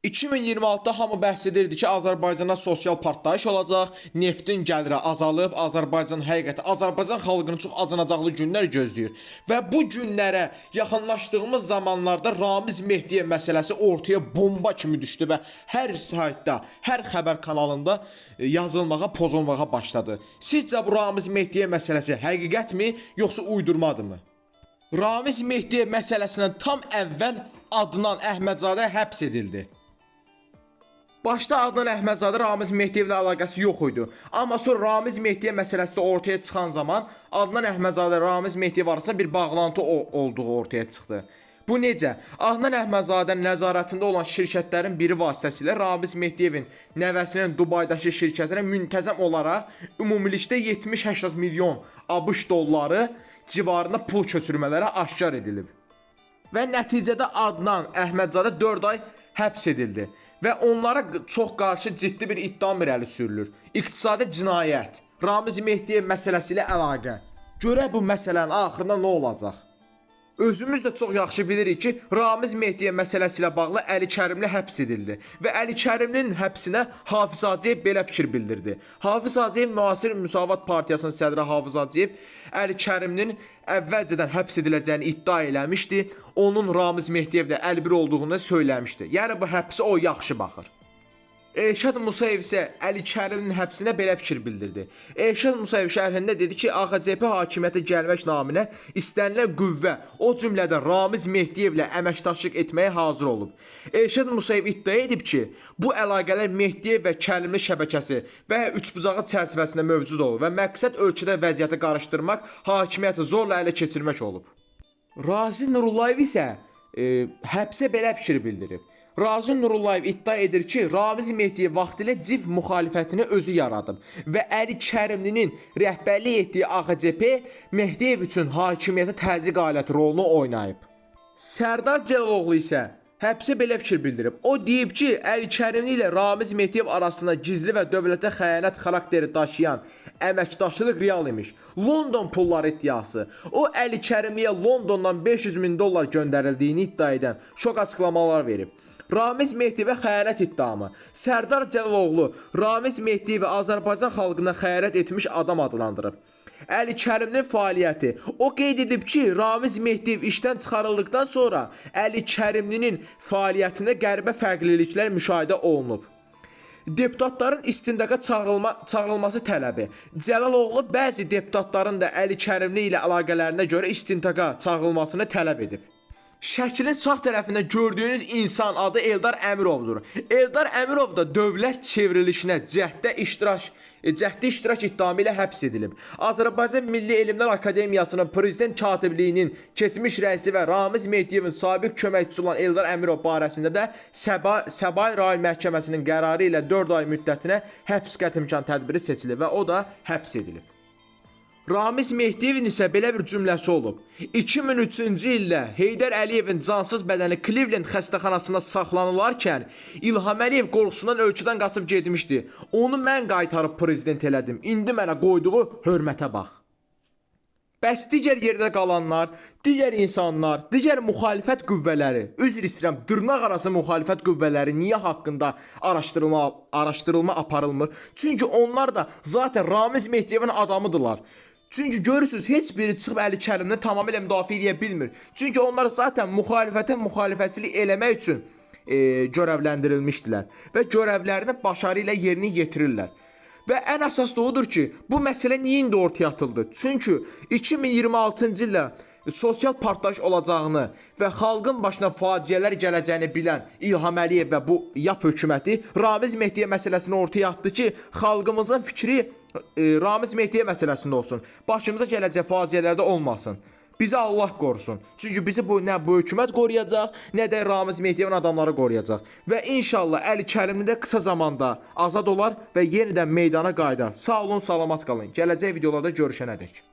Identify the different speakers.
Speaker 1: 2026-da hamı bəhs edirdi ki, Azərbaycanda sosial partlayış olacaq, neftin gəliri azalıb, Azərbaycan həqiqətən Azərbaycan xalqını çox acınacaqlı günlər gözləyir. Və bu günlərə yaxınlaşdığımız zamanlarda Ramiz Mehdiyev məsələsi ortaya bomba kimi düşdü və hər saytda, hər xəbər kanalında yazılmağa, pozulmağa başladı. Sizcə bu Ramiz Mehdiyev məsələsi həqiqətmi, yoxsa uydurmadırmı? Ramiz Mehdiyev məsələsindən tam əvvəl Adnan Əhmədzadə həbs edildi. Başda Adnan Əhmədzadə Ramiz Mehdiyevlə əlaqəsi yox idi. Amma sonra Ramiz Mehdiyev məsələsi də ortaya çıxan zaman Adnan Əhmədzadə Ramiz Mehdiyev arasında bir bağlantı olduğu ortaya çıxdı. Bu necə? Adnan Əhmədzadənin nəzarətində olan şirkətlərin biri vasitəsilə Ramiz Mehdiyevin nəvəsinin Dubaydakı şirkətinə müntəzəm olaraq ümumilikdə 70-80 milyon ABŞ dolları civarında pul köçürmələri aşkar edilib. Və nəticədə Adnan Əhmədzadə 4 ay həbs edildi. Və onlara çox qarşı ciddi bir ittiham irəli sürülür. İqtisadi cinayət, Ramiz Mehdiyev məsələsi ilə əlaqə. Görək bu məsələnin axırında nə olacaq? Özümüz də çox yaxşı bilirik ki, Ramiz Mehdiyev məsələsi ilə bağlı Əli Kərimli həbs edildi və Əli Kərimlinin həbsinə Hafiz Hacıyev belə fikir bildirdi. Hafiz Hacıyev Müasir Müsavat Partiyasının sədri Hafiz Hacıyev Əli Kərimlinin əvvəlcədən həbs ediləcəyini iddia eləmişdi. Onun Ramiz Mehdiyevlə əlbir olduğunu söyləmişdi. Yəni bu həbsə o yaxşı baxır. Elşad Musayev isə Əli Kərimlinin həbsinə belə fikir bildirdi. Elşad Musayev şərhində dedi ki, AXCP hakimiyyətə gəlmək naminə istənilən qüvvə, o cümlədən Ramiz Mehdiyevlə əməkdaşlıq etməyə hazır olub. Elşad Musayev iddia edib ki, bu əlaqələr Mehdiyev və Kərimli şəbəkəsi və üçbucağı çərçivəsində mövcud olub və məqsəd ölkədə vəziyyəti qarışdırmaq, hakimiyyəti zorla ələ keçirmək olub. Razi Nurullayev isə həbsə belə fikir bildirib. Razi Nurullayev iddia edir ki, Ramiz Mehdiyev vaxtilə CİV müxalifətini özü yaradıb və Əli Kərimlinin rəhbərlik etdiyi AXCP Mehdiyev üçün hakimiyyətə təzyiq aləti rolunu oynayıb. Sərdar Cəlaloğlu isə həbsə belə fikir bildirib. O deyib ki, Əli Kərimli ilə Ramiz Mehdiyev arasında gizli və dövlətə xəyanət xarakteri daşıyan əməkdaşlıq real imiş. London pulları iddiası. O Əli Kərimliyə Londondan 500 min dollar göndərildiyini iddia edən şok açıqlamalar verib. Ramiz Mehdiyevə xəyanət iddiamı. Sərdar Cəlaloğlu Ramiz Mehdiyevi Azərbaycan xalqına xəyanət etmiş adam adlandırıb. Əli Kərimlinin fəaliyyəti. O qeyd edib ki, Ramiz Mehdiyev işdən çıxarıldıqdan sonra Əli Kərimlinin fəaliyyətində qəribə fərqliliklər müşahidə olunub. Deputatların istintaqa çağırılması tələbi. Cəlaloğlu bəzi deputatların da Əli Kərimli ilə əlaqələrinə görə istintaqa çağırılmasını tələb edib. Şəklin sağ tərəfində gördüyünüz insan adı Eldar Əmirovdur. Eldar Əmirov da dövlət çevrilişinə cəhddə iştirak iddiamı ilə həbs edilib. Azərbaycan Milli Elmlər Akademiyasının prezident katibliyinin keçmiş rəisi və Ramiz Mehdiyevin sabiq köməkçisi olan Eldar Əmirov barəsində də Səbail Rayon Məhkəməsinin qərarı ilə 4 ay müddətinə həbs qətimkan tədbiri seçilib və o da həbs edilib. Ramiz Mehdiyevin isə belə bir cümləsi olub. 2003-cü ildə Heydər Əliyevin cansız bədəni Cleveland xəstəxanasında saxlanılarkən İlham Əliyev qorxusundan ölkədən qaçıb getmişdi. Onu mən qaytarıb prezident elədim. İndi mənə qoyduğu hörmətə bax. Bəs digər yerdə qalanlar, digər insanlar, digər müxalifət qüvvələri, üzr istəyirəm, dırnaq arası müxalifət qüvvələri niyə haqqında araşdırılma aparılmır? Çünki onlar da zaten Ramiz Mehdiyevin adamıdırlar. Çünki görürsünüz, heç biri çıxıb Əli Kərimli tamamilə müdafiə edə bilmir. Çünki onlar zaten müxalifətə müxalifətçilik eləmək üçün görevləndirilmişdilər və görevlərini başarı ilə yerinə yetirirlər. Və ən əsas da odur ki, bu məsələ niyə indi ortaya atıldı? Çünki 2026-cı ildə sosial partlayış olacağını və xalqın başına faciələr gələcəyini bilən İlham Əliyev və bu YAP hökuməti Ramiz Mehdiyev məsələsini ortaya atdı ki, xalqımızın fikri Ramiz Mehdiyev məsələsində olsun. Başımıza gələcək faciələrdə olmasın. Bizi Allah qorusun. Çünki bizi nə bu hökumət qoruyacaq, nə də Ramiz Mehdiyevin adamları qoruyacaq. Və inşallah Əli Kərimli də qısa zamanda azad olar və yenidən meydana qayıdar. Sağ olun, salamat qalın. Gələcək videolarda görüşənədək.